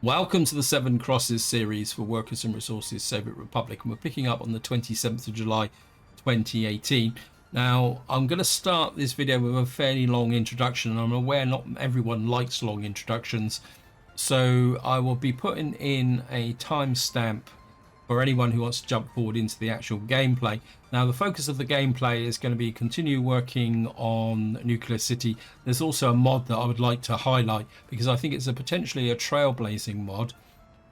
Welcome to the Seven Crosses series for Workers and Resources Soviet Republic, and we're picking up on the 27th of July 2018. Now, I'm going to start this video with a fairly long introduction, and I'm aware not everyone likes long introductions, so I will be putting in a timestamp for anyone who wants to jump forward into the actual gameplay. Now, the focus of the gameplay is going to be continue working on Nuclear City. There's also a mod that I would like to highlight because I think it's potentially a trailblazing mod.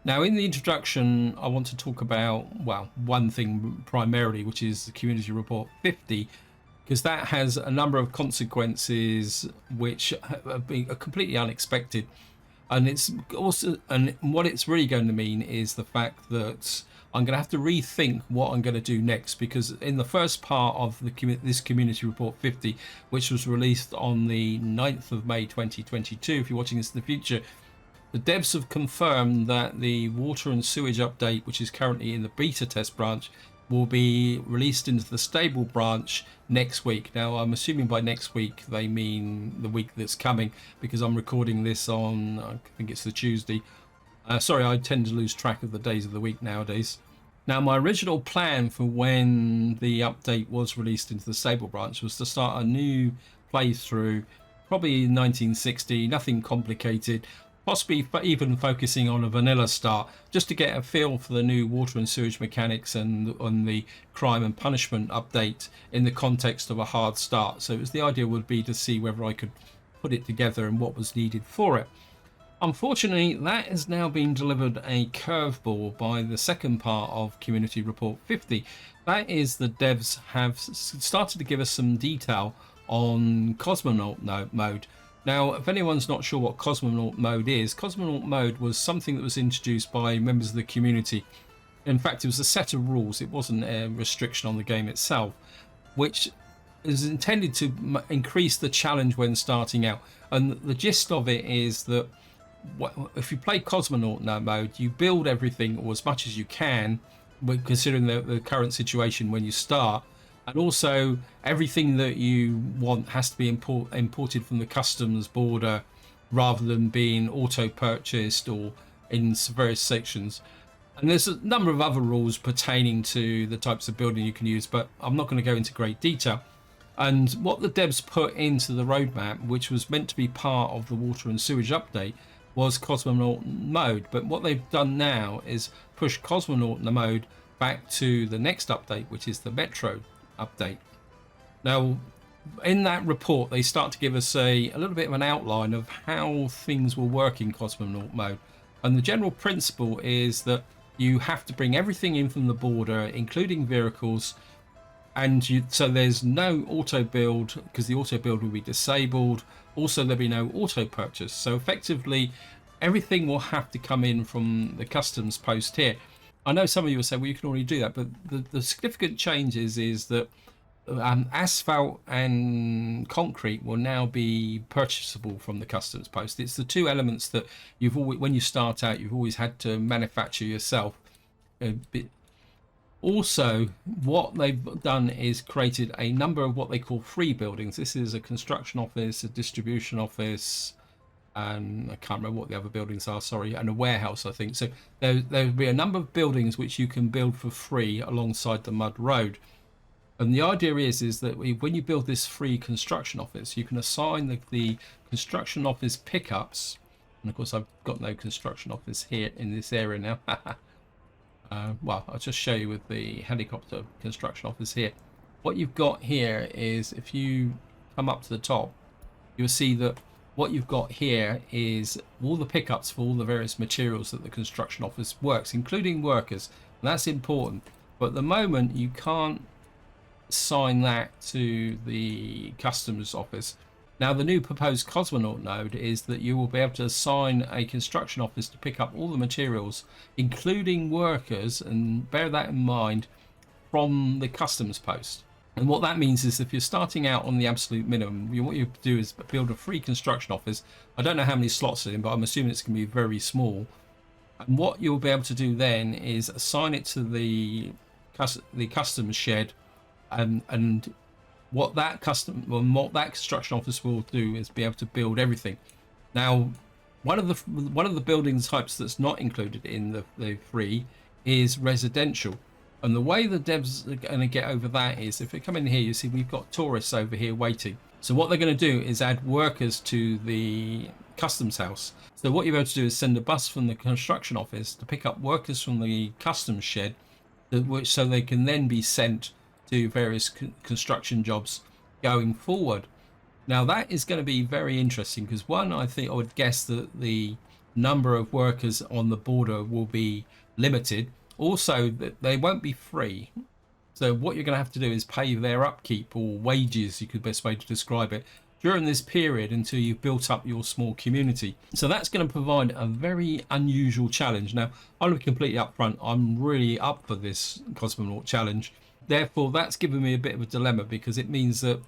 Now, in the introduction, I want to talk about, well, one thing primarily, which is the Community Report 50, because that has a number of consequences which have been completely unexpected. And it's also, and what it's really going to mean is the fact that I'm going to have to rethink what I'm going to do next, because in the first part of this Community Report 50, which was released on the 9th of May 2022, if you're watching this in the future, the devs have confirmed that the water and sewage update, which is currently in the beta test branch, will be released into the stable branch next week. Now, I'm assuming by next week they mean the week that's coming, because I'm recording this on, I think it's the Tuesday. Sorry, I tend to lose track of the days of the week nowadays. Now, my original plan for when the update was released into the stable branch was to start a new playthrough, probably in 1960, nothing complicated, possibly even focusing on a vanilla start, just to get a feel for the new water and sewage mechanics and on the crime and punishment update in the context of a hard start. So the idea would be to see whether I could put it together and what was needed for it. Unfortunately, that has now been delivered a curveball by the second part of Community Report 50. That is, the devs have started to give us some detail on Cosmonaut mode. Now, if anyone's not sure what Cosmonaut mode is, Cosmonaut mode was something that was introduced by members of the community. In fact, it was a set of rules. It wasn't a restriction on the game itself, which is intended to increase the challenge when starting out. And the gist of it is that if you play Cosmonaut mode, you build everything, or as much as you can, considering the current situation when you start. And also, everything that you want has to be imported from the customs border rather than being auto-purchased or in various sections. And there's a number of other rules pertaining to the types of building you can use, but I'm not going to go into great detail. And what the devs put into the roadmap, which was meant to be part of the water and sewage update, was Cosmonaut mode. But what they've done now is push Cosmonaut mode back to the next update, which is the Metro update. Now, in that report, they start to give us a little bit of an outline of how things will work in Cosmonaut mode. And the general principle is that you have to bring everything in from the border, including vehicles, and so there's no auto build, because the auto build will be disabled. Also, there'll be no auto purchase. So effectively, everything will have to come in from the customs post here. I know some of you will say, well, you can already do that, but the significant change is that asphalt and concrete will now be purchasable from the customs post. It's the two elements that you've always, when you start out, you've always had to manufacture yourself. Also, what they've done is created a number of what they call free buildings. This is a construction office, a distribution office, and I can't remember what the other buildings are, sorry, and a warehouse, I think. So there'll be a number of buildings which you can build for free alongside the mud road. And the idea is that when you build this free construction office, you can assign the construction office pickups. And of course, I've got no construction office here in this area now. Well, I'll just show you with the helicopter construction office here. What you've got here is, if you come up to the top, you'll see that what you've got here is all the pickups for all the various materials that the construction office works, including workers. And that's important. But at the moment, you can't assign that to the customs office. Now, the new proposed Cosmonaut node is that you will be able to assign a construction office to pick up all the materials, including workers, and bear that in mind, from the customs post. And what that means is if you're starting out on the absolute minimum, what you do is build a free construction office. I don't know how many slots are in, but I'm assuming it's going to be very small. And what you'll be able to do then is assign it to the customs shed, and what that construction office will do is be able to build everything. Now, One of the building types that's not included in the free is residential. And the way the devs are going to get over that is if we come in here, you see we've got tourists over here waiting. So what they're going to do is add workers to the customs house. So what you're able to do is send a bus from the construction office to pick up workers from the customs shed, so they can then be sent to various construction jobs going forward. Now that is going to be very interesting because one, I would guess that the number of workers on the border will be limited. Also, that they won't be free. So what you're going to have to do is pay their upkeep or wages, you could best way to describe it, during this period until you've built up your small community. So that's going to provide a very unusual challenge. Now, I'm going to be completely upfront. I'm really up for this Cosmonaut challenge. Therefore, that's given me a bit of a dilemma because it means that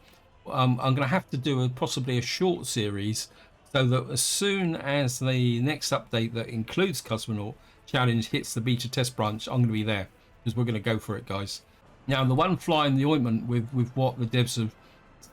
I'm going to have to do possibly a short series so that as soon as the next update that includes Cosmonaut challenge hits the beta test branch, I'm going to be there because we're going to go for it, guys. Now, the one fly in the ointment with what the devs have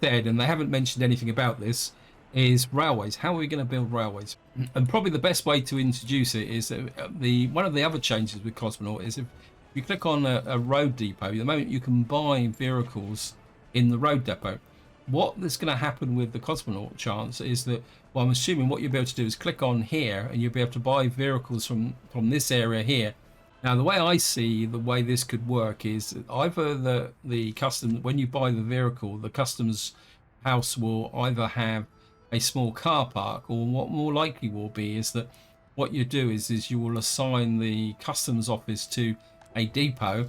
said, and they haven't mentioned anything about this, is railways. How are we going to build railways? And probably the best way to introduce it is one of the other changes with Cosmonaut is if you click on a road depot, at the moment you can buy vehicles in the road depot. What is going to happen with the Cosmonaut chance is that, well, I'm assuming what you'll be able to do is click on here and you'll be able to buy vehicles from this area here. Now, the way I see the way this could work is either the custom, when you buy the vehicle, the customs house will either have a small car park, or what more likely will be is that what you do is you will assign the customs office to a depot,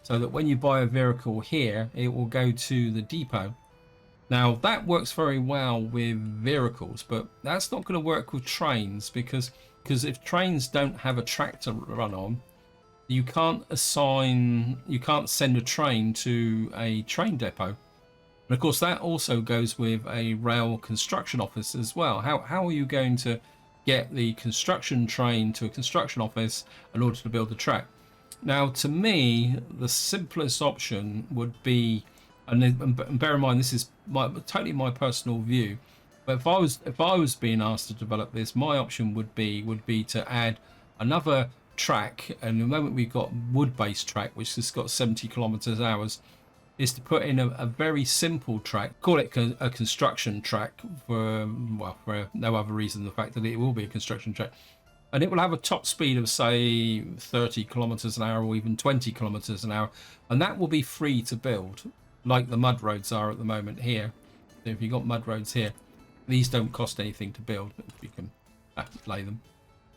so that when you buy a vehicle here, it will go to the depot. Now that works very well with vehicles, but that's not going to work with trains because if trains don't have a track to run on, you can't send a train to a train depot. And of course that also goes with a rail construction office as well. How are you going to get the construction train to a construction office in order to build the track? Now, to me, the simplest option would be, and bear in mind this is totally my personal view, but if I was being asked to develop this, my option would be to add another track. And the moment we've got wood-based track, which has got 70 kilometers hours, is to put in a very simple track, call it a construction track for no other reason than the fact that it will be a construction track, and it will have a top speed of say 30 kilometers an hour or even 20 kilometers an hour, and that will be free to build like the mud roads are at the moment here. So if you've got mud roads here, these don't cost anything to build if you can lay them.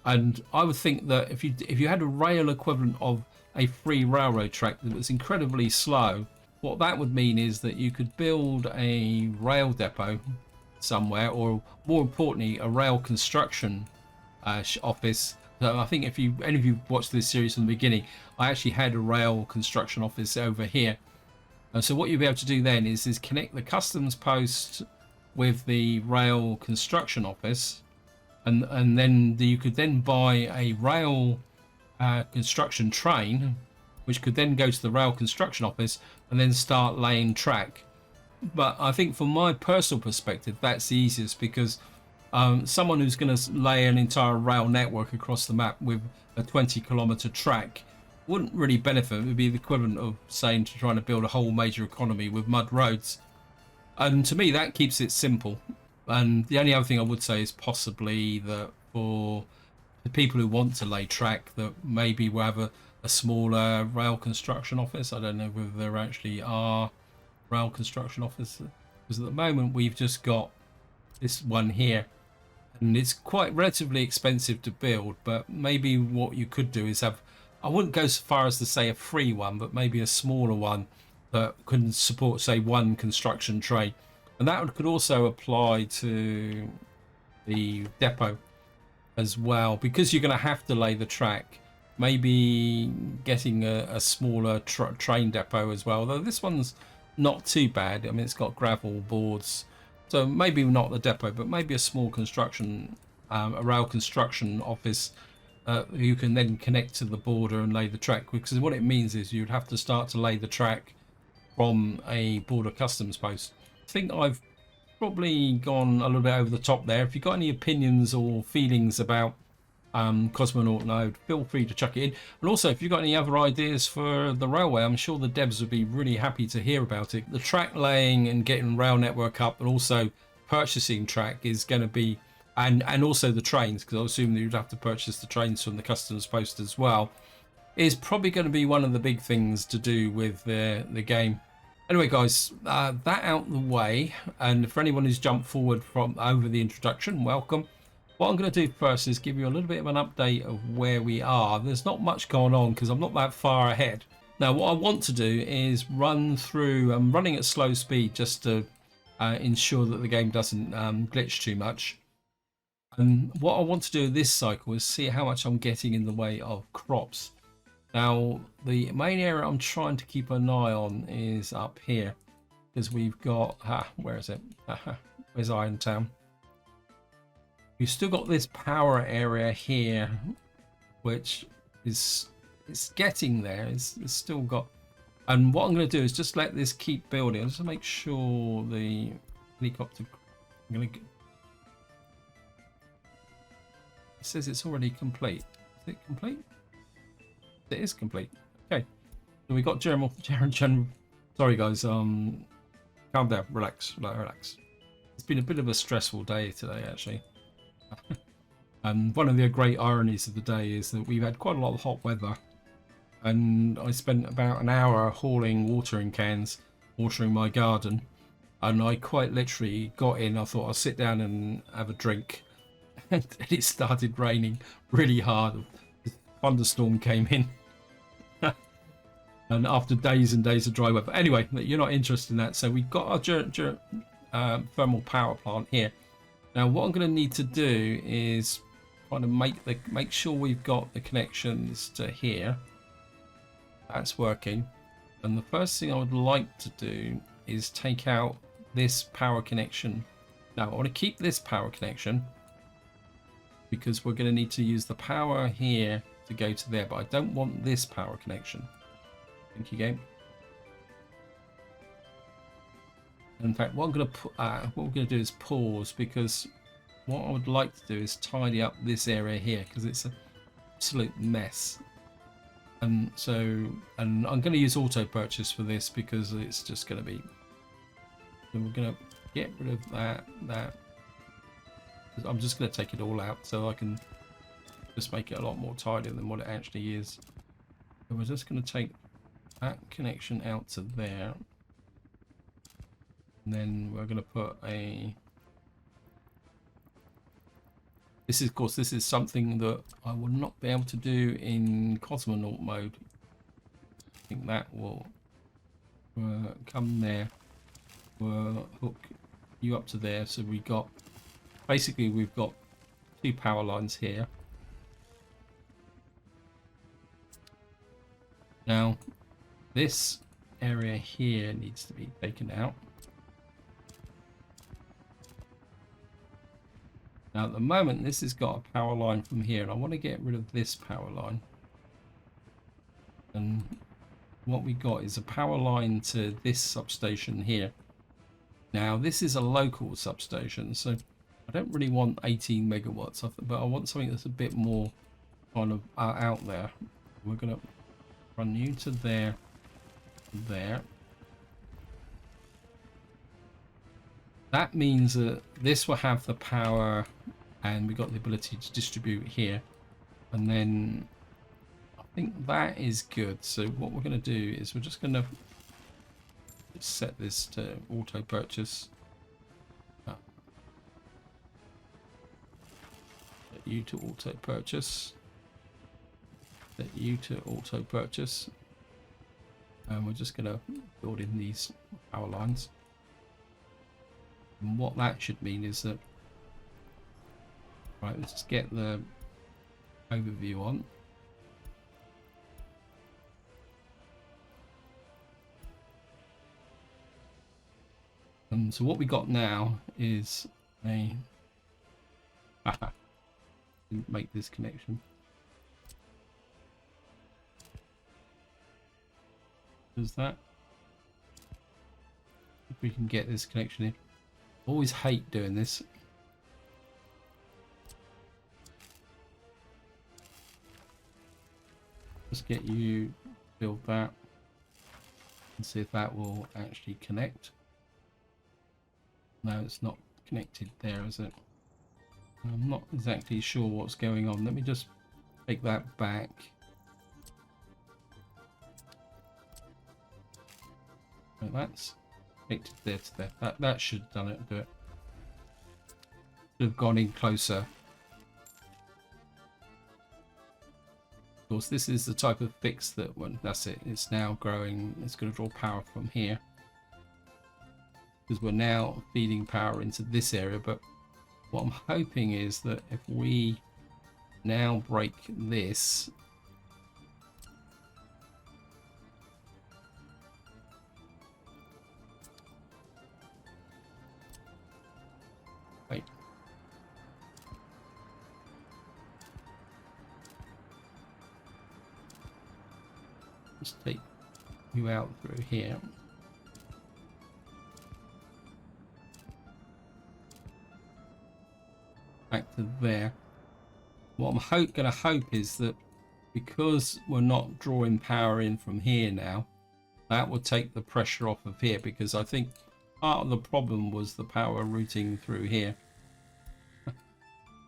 And I would think that if you had a rail equivalent of a free railroad track that was incredibly slow, what that would mean is that you could build a rail depot somewhere, or more importantly, a rail construction office. So I think if any of you watched this series from the beginning, I actually had a rail construction office over here. And so what you'll be able to do then is connect the customs post with the rail construction office, and then you could then buy a rail construction train, which could then go to the rail construction office and then start laying track. But I think from my personal perspective, that's the easiest, because someone who's going to lay an entire rail network across the map with a 20-kilometer track wouldn't really benefit. It would be the equivalent of saying to trying to build a whole major economy with mud roads. And to me, that keeps it simple. And the only other thing I would say is possibly that for the people who want to lay track, that maybe we'll have a smaller rail construction office. I don't know whether there actually are rail construction offices, because at the moment we've just got this one here, and it's quite relatively expensive to build. But maybe what you could do is have, I wouldn't go so far as to say a free one, but maybe a smaller one that can support say one construction trade. And that could also apply to the depot as well, because you're going to have to lay the track. Maybe getting a smaller train depot as well, though this one's not too bad. I mean, it's got gravel boards, so maybe not the depot, but maybe a small construction, a rail construction office you can then connect to the border and lay the track. Because what it means is you'd have to start to lay the track from a border customs post. I think I've probably gone a little bit over the top there. If you've got any opinions or feelings about Cosmonaut Node, feel free to chuck it in. And also, if you've got any other ideas for the railway, I'm sure the devs would be really happy to hear about it. The track laying and getting rail network up, and also purchasing track is going to be, and also the trains, because I assume that you'd have to purchase the trains from the customs post as well, is probably going to be one of the big things to do with the game. Anyway, guys, that out the way, and for anyone who's jumped forward from over the introduction, welcome. What I'm going to do first is give you a little bit of an update of where we are. There's not much going on because I'm not that far ahead. Now, what I want to do is run through, I'm running at slow speed just to ensure that the game doesn't glitch too much. And what I want to do this cycle is see how much I'm getting in the way of crops. Now, the main area I'm trying to keep an eye on is up here, because we've got, where is it? Where's Irontown? We've still got this power area here, which is getting there. It's still got, and what I'm going to do is just let this keep building. Just to make sure the helicopter. I'm going to. It says it's already complete. Is it complete? It is complete. Okay, so we got general. Sorry guys. Calm down. Relax. Relax. It's been a bit of a stressful day today, actually. And one of the great ironies of the day is that we've had quite a lot of hot weather, and I spent about an hour hauling watering cans, watering my garden, and I quite literally got in. I thought I'll sit down and have a drink, and it started raining really hard. The thunderstorm came in. And after days and days of dry weather. Anyway, you're not interested in that. So we've got our thermal power plant here. Now, what I'm going to need to do is kind of make sure we've got the connections to here. That's working. And the first thing I would like to do is take out this power connection. Now, I want to keep this power connection because we're going to need to use the power here to go to there. But I don't want this power connection. Thank you, game. In fact, what we're going to do is pause, because what I would like to do is tidy up this area here, because it's an absolute mess. And I'm going to use auto purchase for this because it's just going to be. And we're going to get rid of that. I'm just going to take it all out so I can just make it a lot more tidy than what it actually is. So we're just going to take that connection out to there. And then we're going to put a. This is, of course, this is something that I will not be able to do in Cosmonaut mode. I think that will come there. We'll hook you up to there. So we got, basically, we've got two power lines here. Now, this area here needs to be taken out. Now at the moment this has got a power line from here, and I want to get rid of this power line. And what we got is a power line to this substation here. Now this is a local substation, so I don't really want 18 megawatts, but I want something that's a bit more kind of out there. We're going to run you to there. That means that this will have the power, and we got the ability to distribute here. And then I think that is good. So what we're going to do is we're just going to set this to auto purchase. Set you to auto purchase. Set you to auto purchase. And we're just going to build in these power lines. And what that should mean is that, right, let's just get the overview on. And so what we got now is a didn't make this connection. Does that? If we can get this connection in. Always hate doing this. Let's get you build that and see if that will actually connect. No, it's not connected there, is it? I'm not exactly sure what's going on. Let me just take that back. So that's connected there to there. That should have done it. Do it. Should have gone in closer. Of course, this is the type of fix that when that's it. It's now growing. It's going to draw power from here because we're now feeding power into this area. But what I'm hoping is that if we now break this, wait. Let's take you out through here. Back to there. What I'm going to hope is that because we're not drawing power in from here now, that will take the pressure off of here, because I think part of the problem was the power routing through here.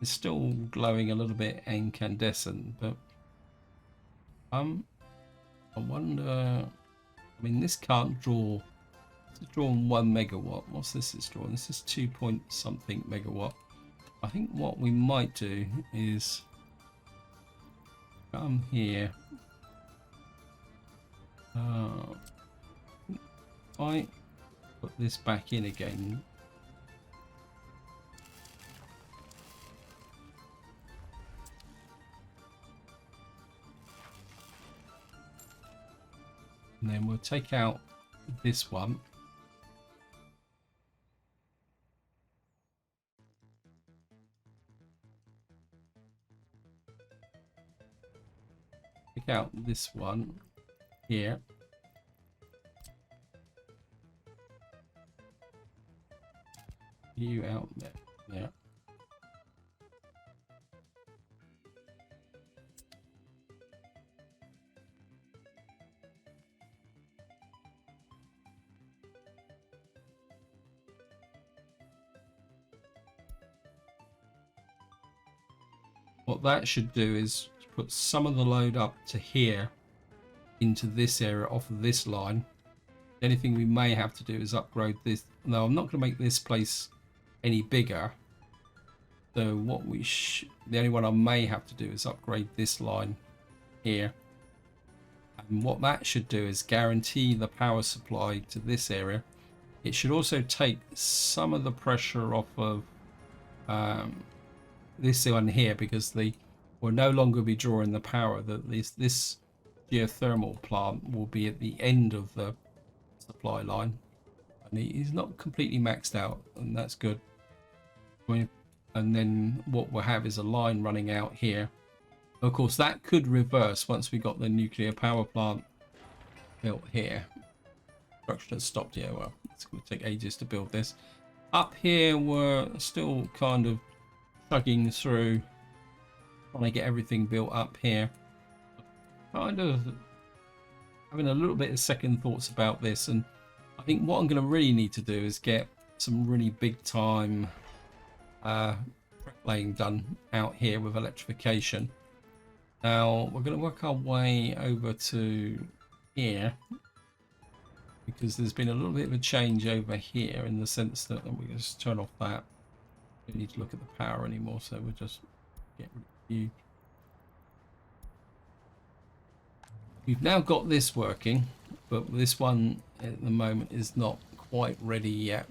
It's still glowing a little bit incandescent, but I wonder. I mean, this can't draw. It's drawing 1 megawatt. What's this? It's drawing. This is 2 point something megawatt. I think what we might do is come here. I put this back in again. And then we'll take out this one. Take out this one here. You out there. Yeah. What that should do is put some of the load up to here into this area off of this line. The only thing we may have to do is upgrade this. No, I'm not going to make this place any bigger. So what the only one I may have to do is upgrade this line here. And what that should do is guarantee the power supply to this area. It should also take some of the pressure off of this one here, because will no longer be drawing the power. That this geothermal plant will be at the end of the supply line, and he's not completely maxed out, and that's good. And then what we'll have is a line running out here. Of course, that could reverse once we got the nuclear power plant built here. Construction has stopped here. Well, it's going to take ages to build this. Up here, we're still kind of chugging through, trying to get everything built up here. Kind of having a little bit of second thoughts about this, and I think what I'm going to really need to do is get some really big time laying done out here with electrification. Now we're going to work our way over to here, because there's been a little bit of a change over here in the sense that we just turn off that. Don't need to look at the power anymore, so we'll just get rid of you. We've now got this working, but this one at the moment is not quite ready yet,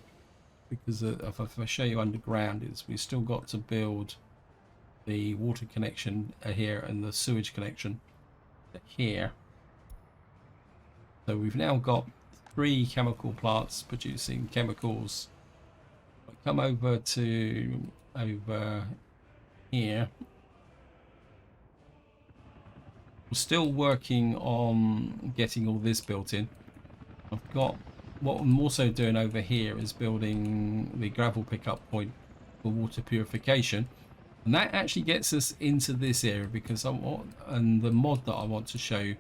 because if I show you underground, we've still got to build the water connection here and the sewage connection here. So we've now got 3 chemical plants producing chemicals. I come over here. We're still working on getting all this built in. I've got what I'm also doing over here is building the gravel pickup point for water purification, and that actually gets us into this area because I want, and the mod that I want to show you,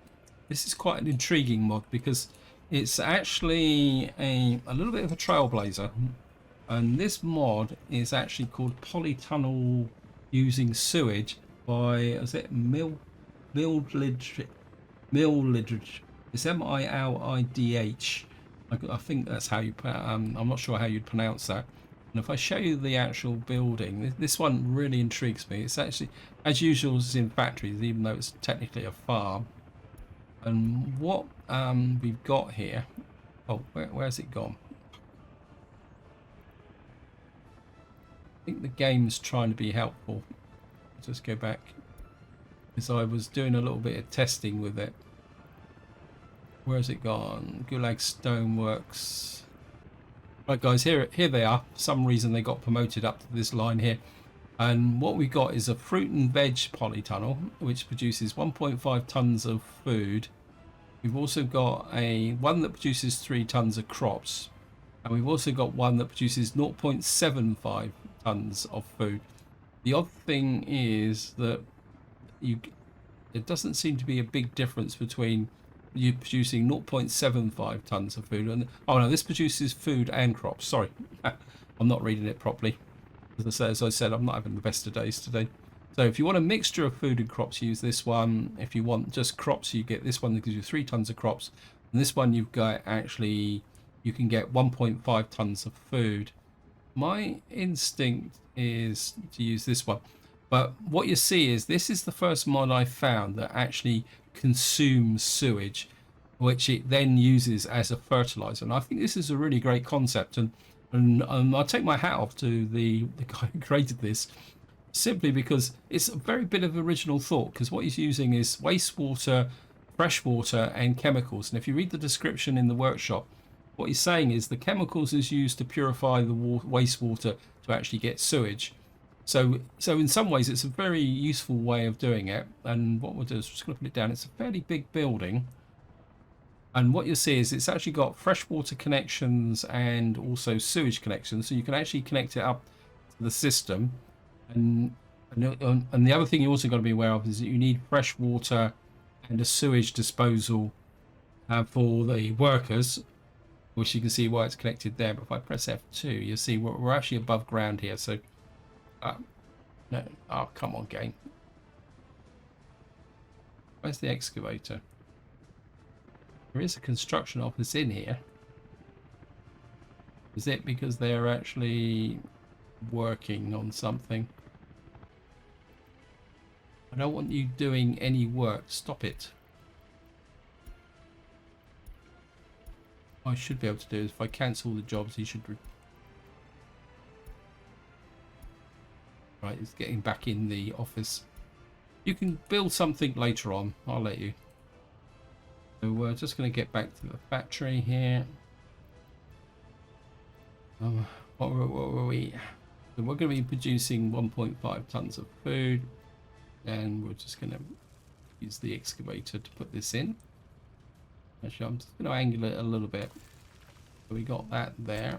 this is quite an intriguing mod because it's actually a little bit of a trailblazer, and this mod is actually called Polytunnel Using Sewage by, is it Mildridge? It's Milidh. I think that's how you. I'm not sure how you'd pronounce that. And if I show you the actual building, this one really intrigues me. It's actually, as usual, it's in factories, even though it's technically a farm. And what we've got here. Oh, where's it gone? I think the game's trying to be helpful. Just go back, because I was doing a little bit of testing with it. Where's it gone? Gulag Stoneworks. Right, guys, here they are. For some reason they got promoted up to this line here. And what we got is a fruit and veg polytunnel, which produces 1.5 tons of food. We've also got one that produces 3 tons of crops. And we've also got one that produces 0.75 tons of food. The odd thing is that it doesn't seem to be a big difference between you producing 0.75 tons of food and, oh no, this produces food and crops. Sorry, I'm not reading it properly. As I said, I'm not having the best of days today. So if you want a mixture of food and crops, use this one. If you want just crops, you get this one that gives you 3 tons of crops. And this one you've got, actually, you can get 1.5 tons of food. My instinct is to use this one. But what you see is this is the first mod I found that actually consumes sewage, which it then uses as a fertilizer. And I think this is a really great concept. And I take my hat off to the guy who created this, simply because it's a very bit of original thought, because what he's using is wastewater, freshwater and chemicals. And if you read the description in the workshop, what he's saying is the chemicals is used to purify the wastewater to actually get sewage. So in some ways it's a very useful way of doing it. And what we'll do is we're just going to put it down. It's a fairly big building. And what you'll see is it's actually got freshwater connections and also sewage connections. So you can actually connect it up to the system. And the other thing you also got to be aware of is that you need fresh water and a sewage disposal for the workers, which you can see why it's connected there. But if I press F2, you'll see we're actually above ground here. So, no, oh, come on, game. Where's the excavator? There is a construction office in here. Is it because they're actually working on something? I don't want you doing any work. Stop it. What I should be able to do is if I cancel the jobs, he should... Right, it's getting back in the office. You can build something later on. I'll let you. So we're just going to get back to the factory here. What were we? So we're going to be producing 1.5 tons of food. And we're just going to use the excavator to put this in. Actually, I'm just going to angle it a little bit. So we got that there.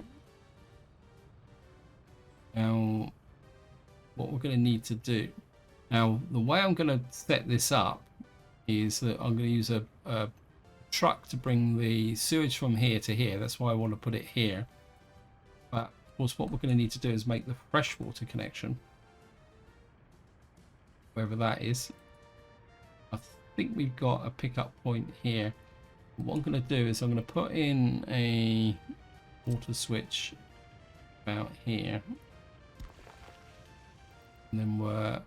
Now, what we're going to need to do. Now, the way I'm going to set this up is that I'm going to use a truck to bring the sewage from here to here. That's why I want to put it here. But, of course, what we're going to need to do is make the freshwater connection. Wherever that is. I think we've got a pickup point here. What I'm going to do is I'm going to put in a water switch about here. And then I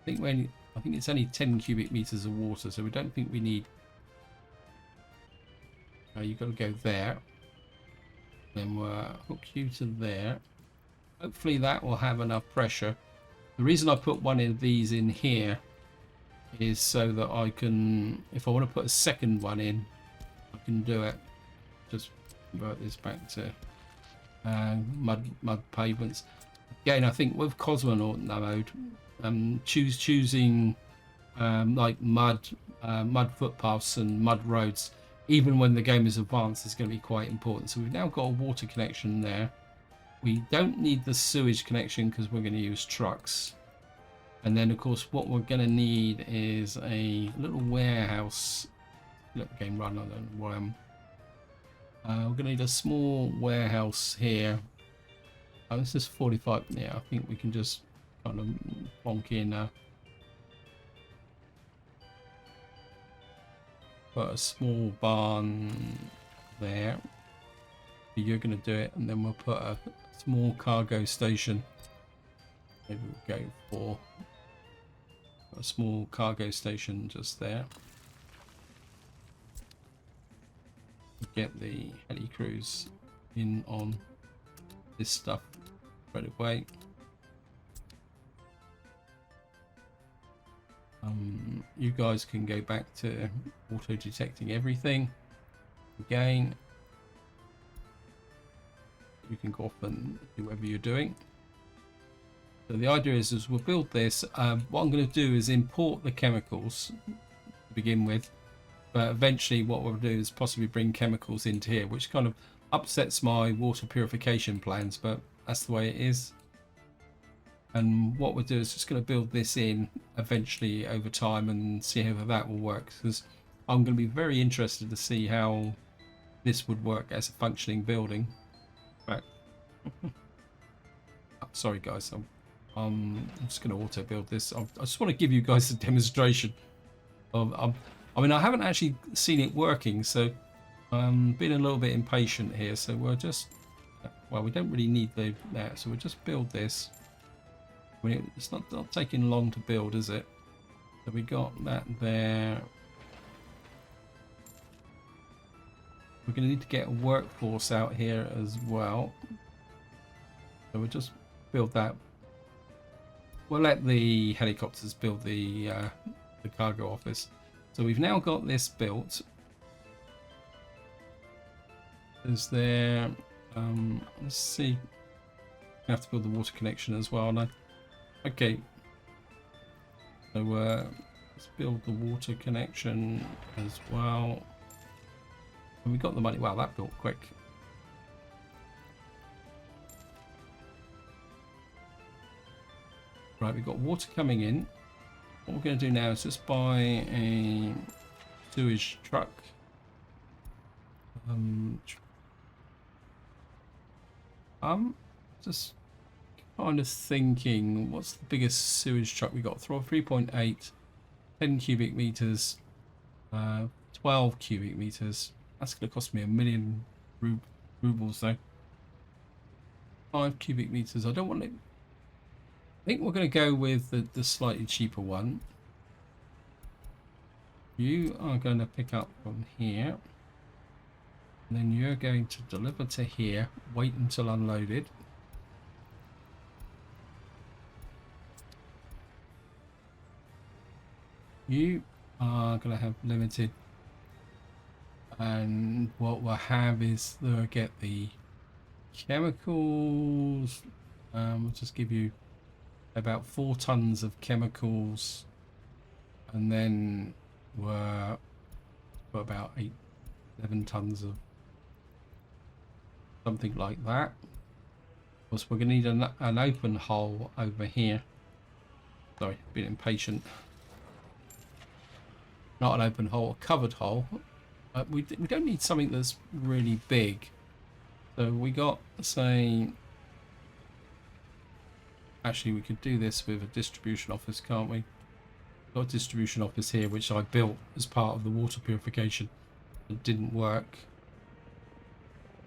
think it's only 10 cubic meters of water, so we don't think we need... you've got to go there. Then we'll hook you to there. Hopefully that will have enough pressure. The reason I put one of these in here is so that I can, if I want to put a second one in, I can do it. Just convert this back to mud pavements. Again, I think with Cosmonaut mode, choosing like mud footpaths and mud roads even when the game is advanced, is going to be quite important. So we've now got a water connection there. We don't need the sewage connection because we're going to use trucks. And then, of course, what we're going to need is a little warehouse. Let the game run. I don't know what I'm. We're going to need a small warehouse here. Oh, this is 45. Yeah, I think we can just kind of plonk in. Put a small barn there. You're going to do it, and then we'll put a small cargo station. Maybe we'll go for a small cargo station just there. Get the heli crews in on this stuff right away. You guys can go back to auto detecting everything again. You can go off and do whatever you're doing. So the idea is we'll build this. What I'm going to do is import the chemicals to begin with, but eventually what we'll do is possibly bring chemicals into here, which kind of upsets my water purification plans, but that's the way it is. And what we'll do is just going to build this in eventually over time and see how that will work, because I'm going to be very interested to see how this would work as a functioning building. Right. Sorry guys, I'm just going to auto build this. I just want to give you guys a demonstration of I mean, I haven't actually seen it working, so I'm being a little bit impatient here. So we'll just, well, we don't really need that, so we'll just build this. I mean, it's not taking long to build, is it? So we got that there. We're going to need to get a workforce out here as well. So we'll just build that. We'll let the helicopters build the cargo office. So we've now got this built. Is there? Let's see. We have to build the water connection as well. No. Okay. So let's build the water connection as well. And we got the money. Wow, that built quick. Right, we've got water coming in. What we're going to do now is just buy a sewage truck. Just kind of thinking, what's the biggest sewage truck we got? 3.8, 10 cubic meters, 12 cubic meters. That's going to cost me 1 million rubles though. 5 cubic meters. I don't want it. I think we're going to go with the slightly cheaper one. You are going to pick up from here. And then you're going to deliver to here. Wait until unloaded. You are going to have limited. And what we'll have is they'll get the chemicals. We'll just give you about 4 tons of chemicals, and then we're about 11 tons of something like that. Of course, we're going to need an open hole over here. Sorry, a bit impatient. Not an open hole, a covered hole. We don't need something that's really big. So we got, say, actually we could do this with a distribution office, can't we? Got a distribution office here which I built as part of the water purification. It didn't work.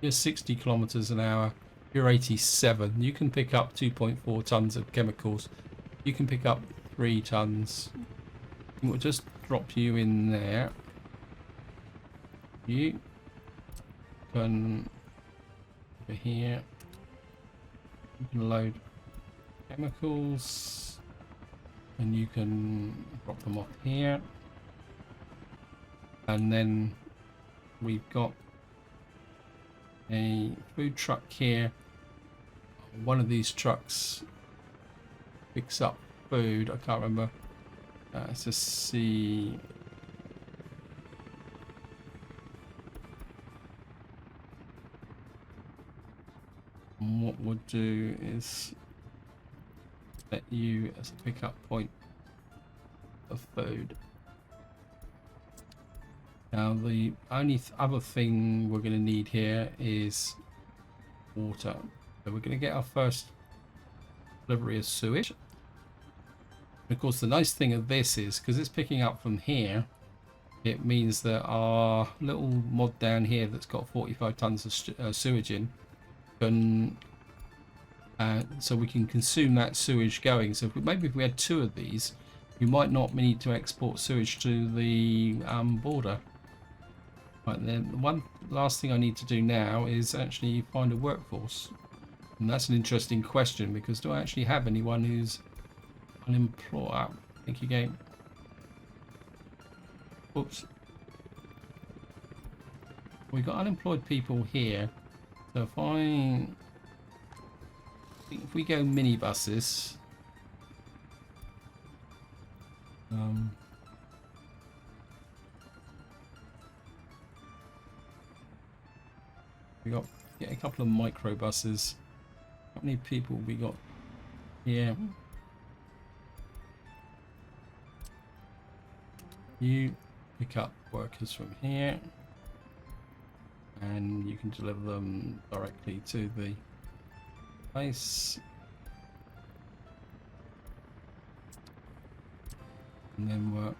You're 60 kilometers an hour. You're 87. You can pick up 2.4 tons of chemicals. You can pick up 3 tons. We'll just drop you in there. You can over here. You can load chemicals, and you can drop them off here. And then we've got a food truck here. One of these trucks picks up food. I can't remember. Let's just see. And what we'll do is set you as a pickup point of food. Now the only other thing we're going to need here is water. So we're going to get our first delivery of sewage. Of course, the nice thing of this is, because it's picking up from here, it means that our little mod down here that's got 45 tons of sewage in can, so we can consume that sewage going. So maybe if we had 2 of these, we might not need to export sewage to the border. Right, then the one last thing I need to do now is actually find a workforce. And that's an interesting question, because do I actually have anyone who's unemployed? Thank you, game. Oops. We've got unemployed people here. So if we go minibuses, we got a couple of microbuses. How many people we got here? You pick up workers from here, and you can deliver them directly to the place. And then we'll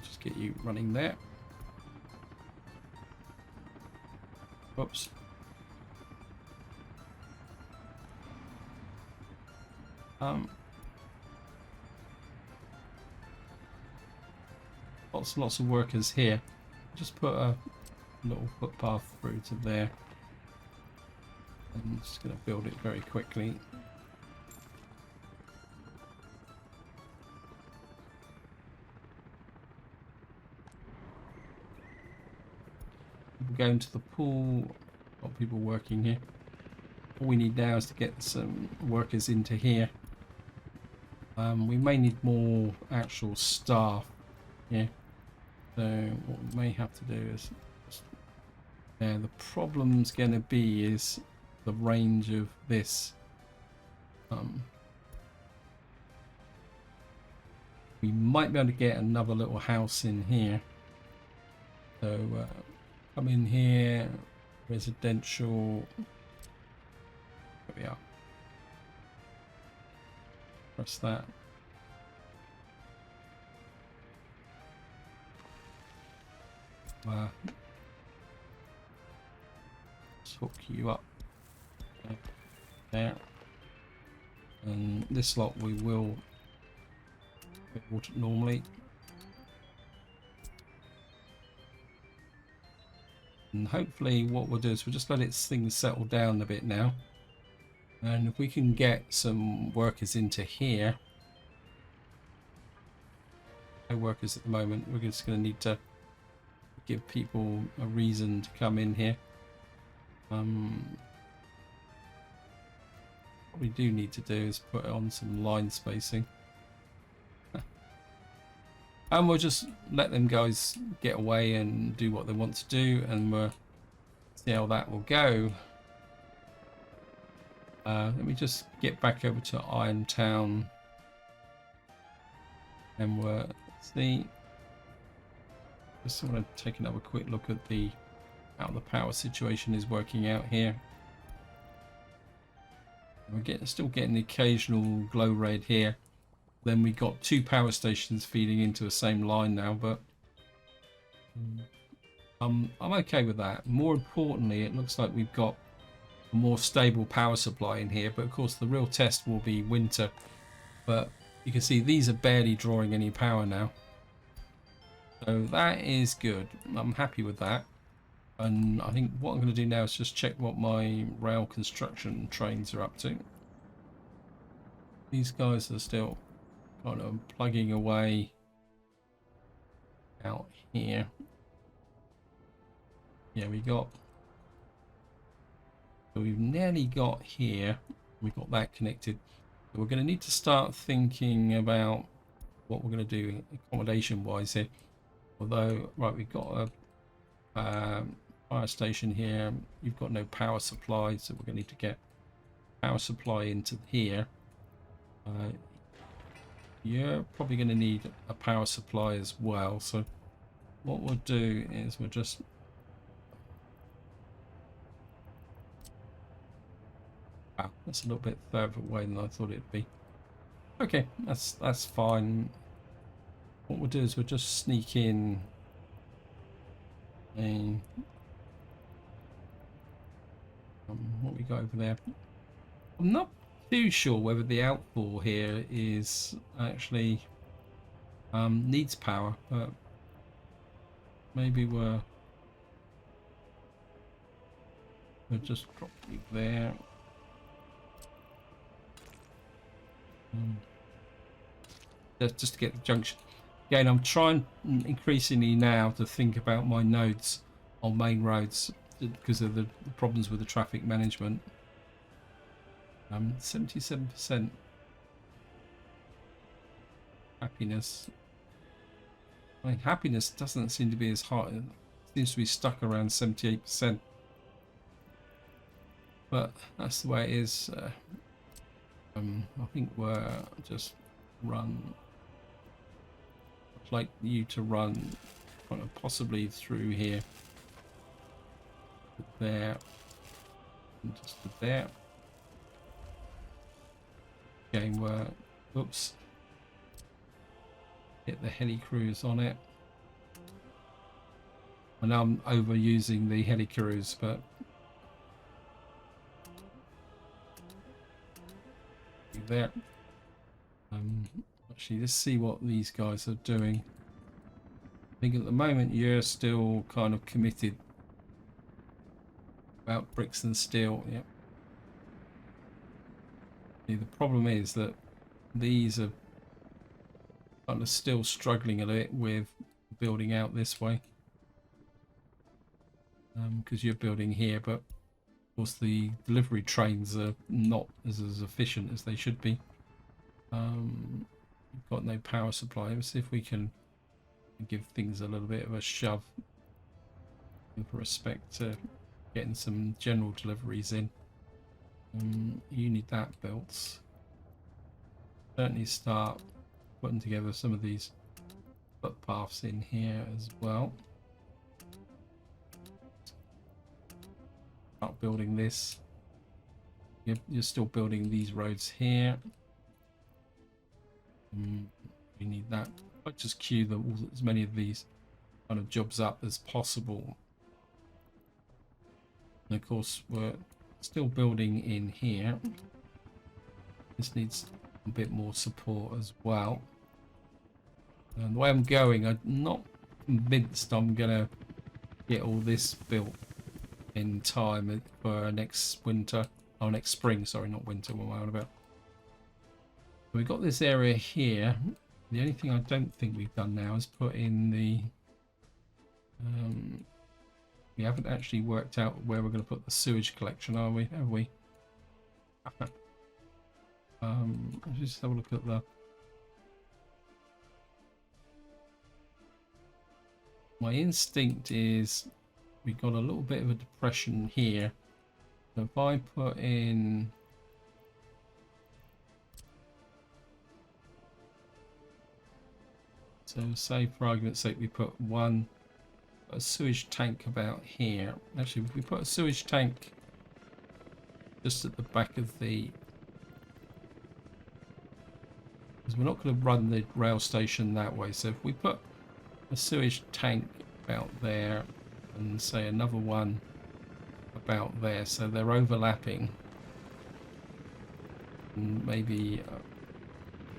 just get you running there. Whoops. Lots of workers here. Just put a little footpath through to there. I'm just going to build it very quickly. We're going to the pool. Got people working here. All we need now is to get some workers into here. We may need more actual staff here. So what we may have to do is, the problem's going to be is the range of this. We might be able to get another little house in here. So come in here, residential. There we are. Press that. Let's hook you up there, and this lot we will water normally, and hopefully what we'll do is we'll just let its things settle down a bit now, and if we can get some workers into here. No workers at the moment. We're just going to need to give people a reason to come in here. What we do need to do is put on some line spacing. And we'll just let them guys get away and do what they want to do, and we'll see how that will go. Let me just get back over to Irontown, and we'll see. Just want to take another quick look at how the power situation is working out here. We're still getting the occasional glow red here. Then we got 2 power stations feeding into the same line now, but I'm okay with that. More importantly, it looks like we've got a more stable power supply in here, but of course the real test will be winter. But you can see these are barely drawing any power now. So that is good. I'm happy with that. And I think what I'm going to do now is just check what my rail construction trains are up to. These guys are still kind of plugging away out here. Yeah, so we've nearly got here. We've got that connected. So we're going to need to start thinking about what we're going to do accommodation wise here. Although, right, we've got fire station here. You've got no power supply, so we're going to need to get power supply into here. You're probably going to need a power supply as well, so what we'll do is we'll just wow, that's a little bit further away than I thought it'd be. Okay, that's fine. What we'll do is we'll just sneak in and what we got over there. I'm not too sure whether the outfall here is actually needs power, but maybe we'll just drop you there. Just to get the junction. Again, I'm trying increasingly now to think about my nodes on main roads because of the problems with the traffic management. 77% happiness. I mean, happiness doesn't seem to be as high. It seems to be stuck around 78%. But that's the way it is. I think we're just run. I'd like you to run kind of possibly through here, there, and just to there. Game where, oops, hit the heli cruise on it. I know I'm overusing the heli cruise, but there. Actually, let's see what these guys are doing. I think at the moment you're still kind of committed about bricks and steel. Yep. See, the problem is that these are kind of still struggling a bit with building out this way, because you're building here, but of course the delivery trains are not as efficient as they should be. We've got no power supply. Let's see if we can give things a little bit of a shove with respect to getting some general deliveries in. You need that built. Certainly start putting together some of these footpaths in here as well. Start building this. You're still building these roads here. We need that. I'll just queue as many of these kind of jobs up as possible. And of course, we're still building in here. This needs a bit more support as well. And the way I'm going, I'm not convinced I'm gonna get all this built in time for next winter. Oh, next spring. Sorry, not winter. What am I on about? We've got this area here. The only thing I don't think we've done now is put in the we haven't actually worked out where we're going to put the sewage collection, are we? Have we? Let's just have a look at the my instinct is we've got a little bit of a depression here. So if I put in so say for argument's sake we put a sewage tank about here. Actually, if we put a sewage tank just at the back of the, because we're not going to run the rail station that way, so if we put a sewage tank about there and say another one about there, so they're overlapping, and maybe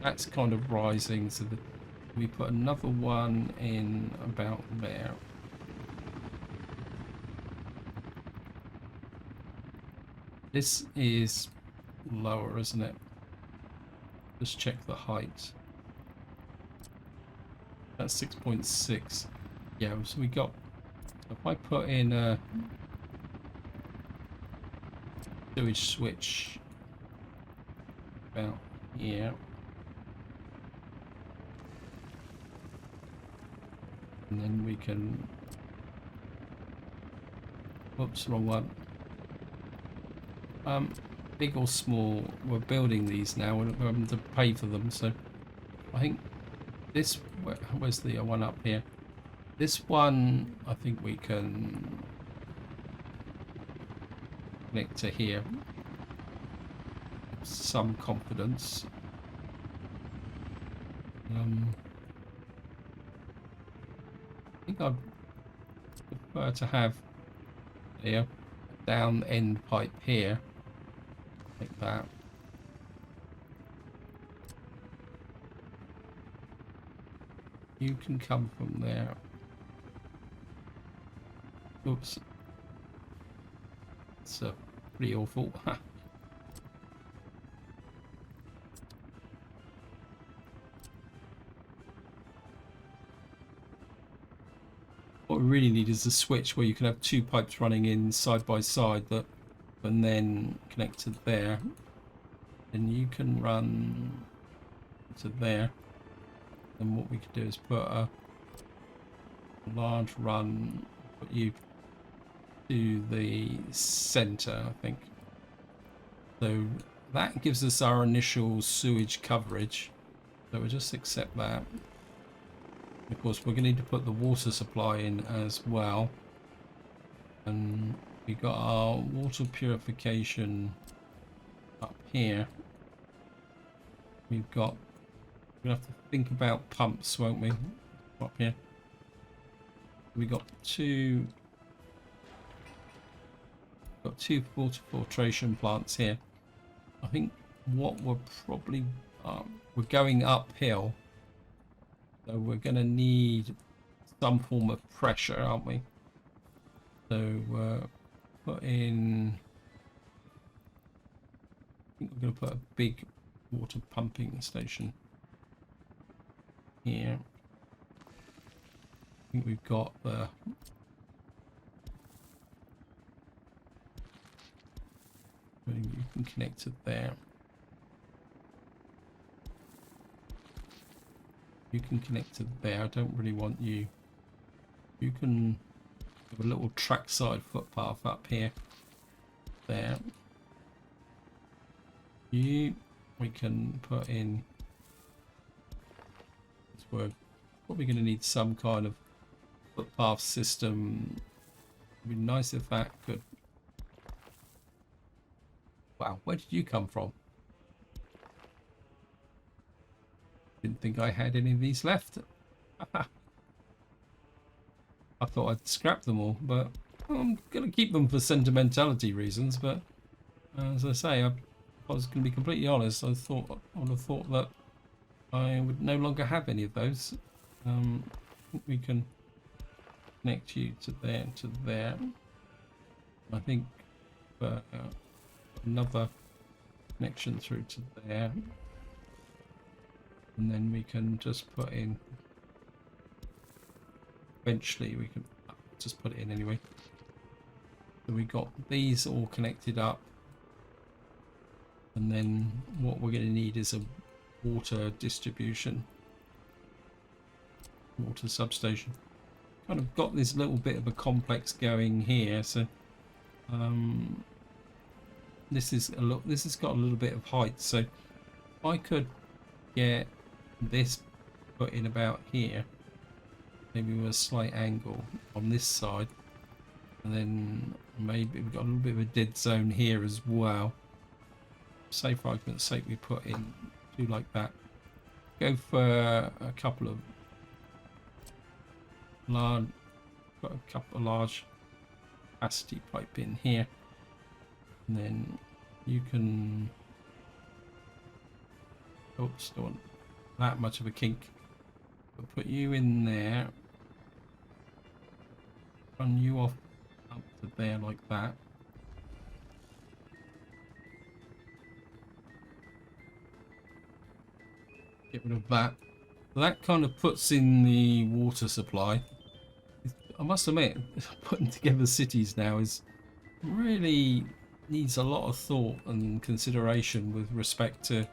that's kind of rising, so that we put another one in about there. This is lower, isn't it? Just check the height. That's 6.6. Yeah, so we got, if I put in a sewage switch about here, and then we can Whoops, wrong one. Big or small, we're building these now. We're having to pay for them, so I think this. Where's the one up here? This one, I think we can connect to here. Some confidence. I think I'd prefer to have a down end pipe here, like that. You can come from there. Oops. It's pretty awful. What we really need is a switch where you can have two pipes running in side by side that and then connect to there. And you can run to there. And what we could do is put a large run, put you to the center, I think. So that gives us our initial sewage coverage. So we'll just accept that. Of course, we're going to need to put the water supply in as well. And we got our water purification up here. We've got, we're going to have to think about pumps, won't we? Up here. We got two water filtration plants here. I think what we're probably we're going uphill, so we're going to need some form of pressure, aren't we? So put in. I think we're going to put a big water pumping station here. I think we've got the. You can connect it there. You can connect it there. I don't really want you. You can have a little trackside footpath up here. There. We can put in. We're probably going to need some kind of footpath system. It'd be nice if that could. Wow, where did you come from? Didn't think I had any of these left. I thought I'd scrap them all, but I'm going to keep them for sentimentality reasons. But as I say, I was going to be completely honest. I would have thought that I would no longer have any of those. I think we can connect you to there and to there. I think another connection through to there, and then we can just put in. Eventually, we can just put it in anyway. So we got these all connected up, and then what we're going to need is a water distribution, water substation. Kind of got this little bit of a complex going here, so this is a look. This has got a little bit of height, so if I could get this put in about here, maybe with a slight angle on this side, and then maybe we've got a little bit of a dead zone here as well. Say for argument's sake, we put in two like that. Go for a couple of large, got a couple of large capacity pipe in here, and then you can. Oops, don't want that much of a kink. But put you in there. Run you off up to there like that. Get rid of that. That kind of puts in the water supply. I must admit, putting together cities now is really needs a lot of thought and consideration with respect to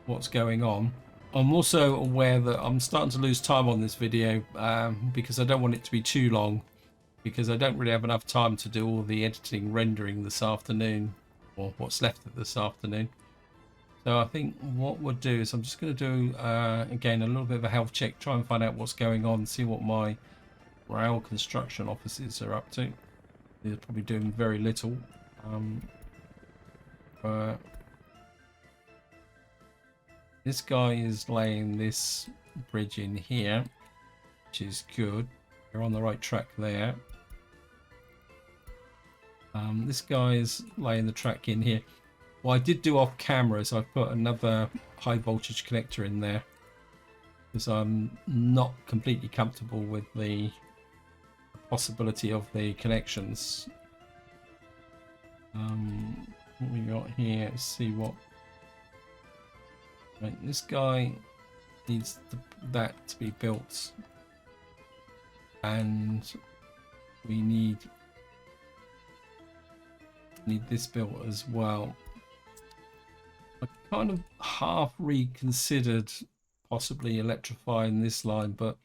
what's going on. I'm also aware that I'm starting to lose time on this video because I don't want it to be too long. because I don't really have enough time to do all the editing rendering this afternoon, or what's left of this afternoon. So I think what we'll do is I'm just going to do again a little bit of a health check, try and find out what's going on, see what my rail construction offices are up to. They're probably doing very little. This guy is laying this bridge in here, which is good. We're on the right track there. This guy is laying the track in here. What I did do off camera is I put another high voltage connector in there because I'm not completely comfortable with the possibility of the connections. What we got here? Let's see what. Right, this guy needs that to be built, and we need this built as well. I kind of half reconsidered possibly electrifying this line, but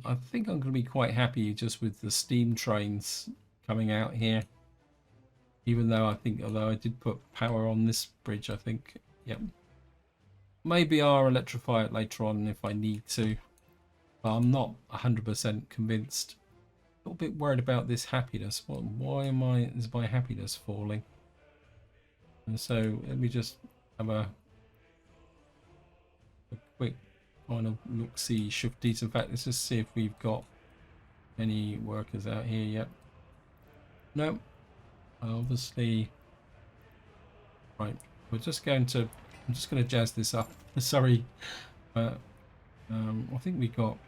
I think I'm going to be quite happy just with the steam trains coming out here. Even though although I did put power on this bridge, I think, yep. Maybe I'll electrify it later on if I need to, but I'm not 100% convinced. A little bit worried about this happiness. Why is my happiness falling? And so let me just have a quick kind of look-see shifties. In fact, let's just see if we've got any workers out here yet. No, obviously. Right, I'm just going to jazz this up. Sorry, but I think we got.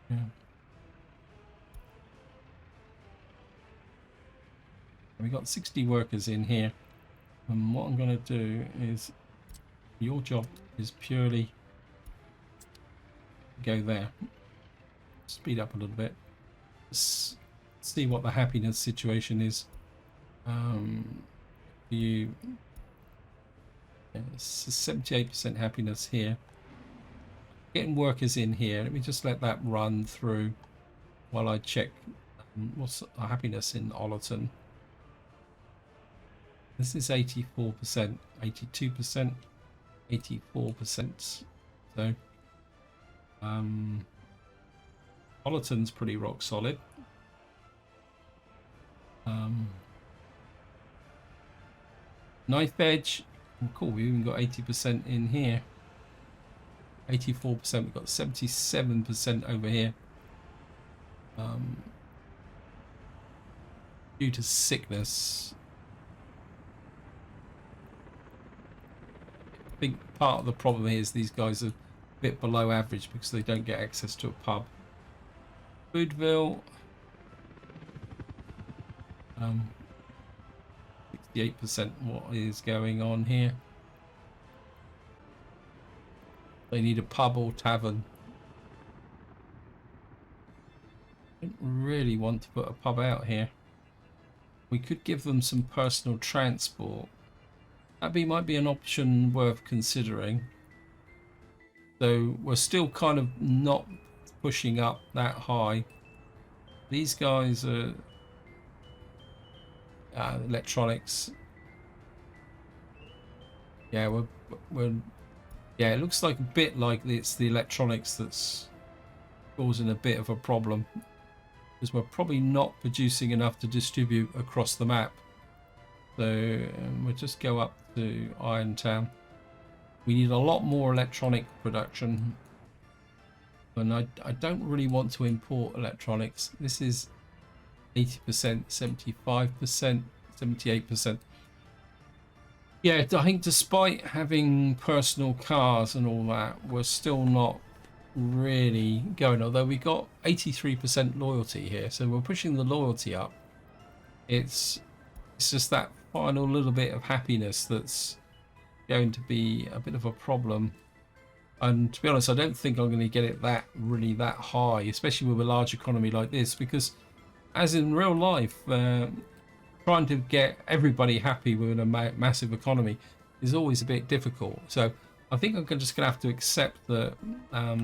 Yeah. We got 60 workers in here, and what I'm going to do is, your job is purely go there. Speed up a little bit. See what the happiness situation is. You 78% happiness here. Getting workers in here. Let me just let that run through while I check what's our happiness in Ollerton. This is 84%, 82%, 84%. So Ollerton's pretty rock solid. Knife Edge, cool, we even got 80% in here. 84%, we've got 77% over here. Due to sickness. I think part of the problem is these guys are a bit below average because they don't get access to a pub. Foodville. 68% what is going on here. They need a pub or tavern. I don't really want to put a pub out here. We could give them some personal transport. That might be an option worth considering. So we're still kind of not pushing up that high. These guys are electronics. Yeah, yeah, it looks like a bit like it's the electronics that's causing a bit of a problem, because we're probably not producing enough to distribute across the map. So we'll just go up to Irontown. We need a lot more electronic production, and I don't really want to import electronics. This is 80%, 75%, 78%. Yeah, I think despite having personal cars and all that, we're still not really going, although we got 83% loyalty here, so we're pushing the loyalty up. It's just that final little bit of happiness that's going to be a bit of a problem. And to be honest, I don't think I'm going to get it that high, especially with a large economy like this, because as in real life, trying to get everybody happy with a massive economy is always a bit difficult. So I think I'm just going to have to accept that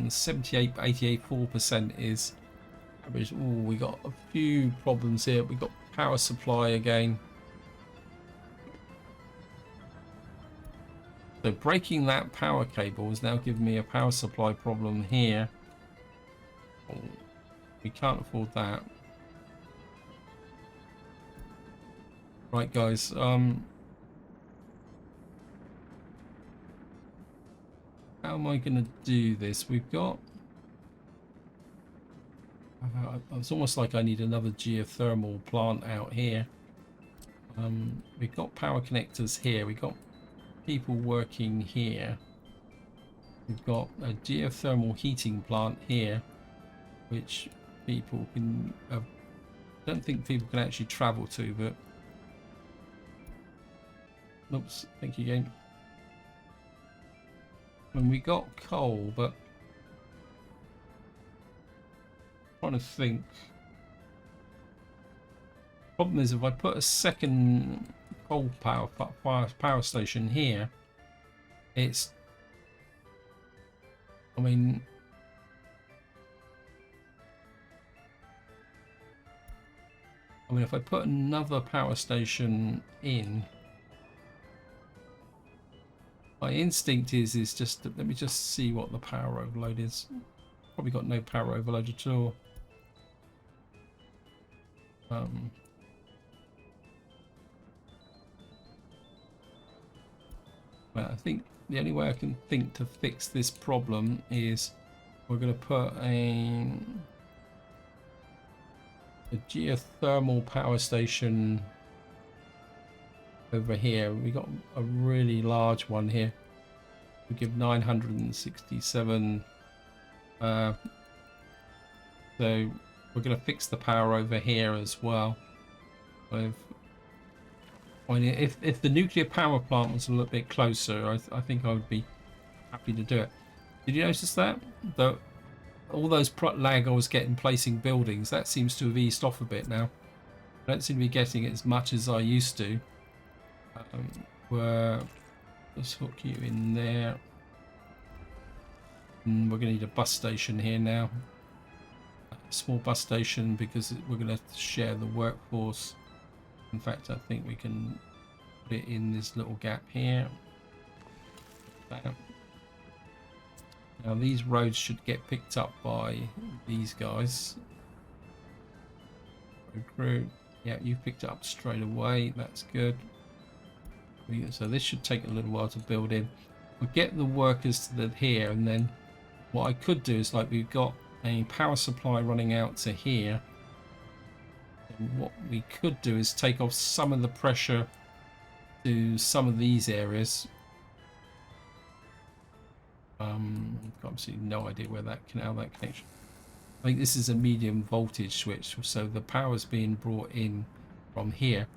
78, 88, 4% is Oh, we got a few problems here. We got power supply again. So breaking that power cable has now given me a power supply problem here. Oh, we can't afford that. Right, guys. How am I going to do this? We've got... it's almost like I need another geothermal plant out here. We've got power connectors here. We've got people working here. We've got a geothermal heating plant here, which people can... I don't think people can actually travel to, but... Oops, thank you again. And we got coal, but... I'm trying to think. Problem is, if I put a second coal power station here, it's... I mean... if I put another power station in, my instinct is just to, let me just see what the power overload is. Probably got no power overload at all. Well, I think the only way I can think to fix this problem is we're going to put a geothermal power station over here. We got a really large one here. We give 967. So we're going to fix the power over here as well. If the nuclear power plant was a little bit closer, I think I would be happy to do it. Did you notice that? All those lag I was getting placing buildings, that seems to have eased off a bit now. I don't seem to be getting it as much as I used to. Let's hook you in there. And we're going to need a bus station here now. A small bus station because we're going to share the workforce. In fact, I think we can put it in this little gap here. Bam. Now these roads should get picked up by these guys. Road crew. Yeah, you picked it up straight away. That's good. So this should take a little while to build in. We'll get the workers to here, and then what I could do is, like, we've got a power supply running out to here. And what we could do is take off some of the pressure to some of these areas. Got absolutely no idea where that connection. I think this is a medium voltage switch, so the power's being brought in from here.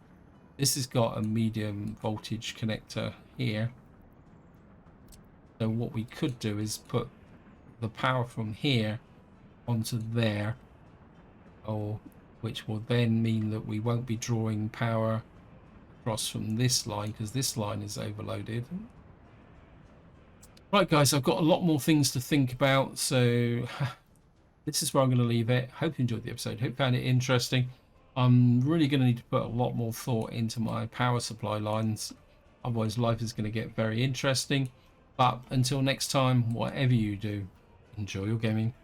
This has got a medium voltage connector here. So what we could do is put the power from here onto there, which will then mean that we won't be drawing power across from this line because this line is overloaded. Right, guys, I've got a lot more things to think about, so this is where I'm going to leave it. Hope you enjoyed the episode. Hope you found it interesting. I'm really going to need to put a lot more thought into my power supply lines. Otherwise, life is going to get very interesting. But until next time, whatever you do, enjoy your gaming.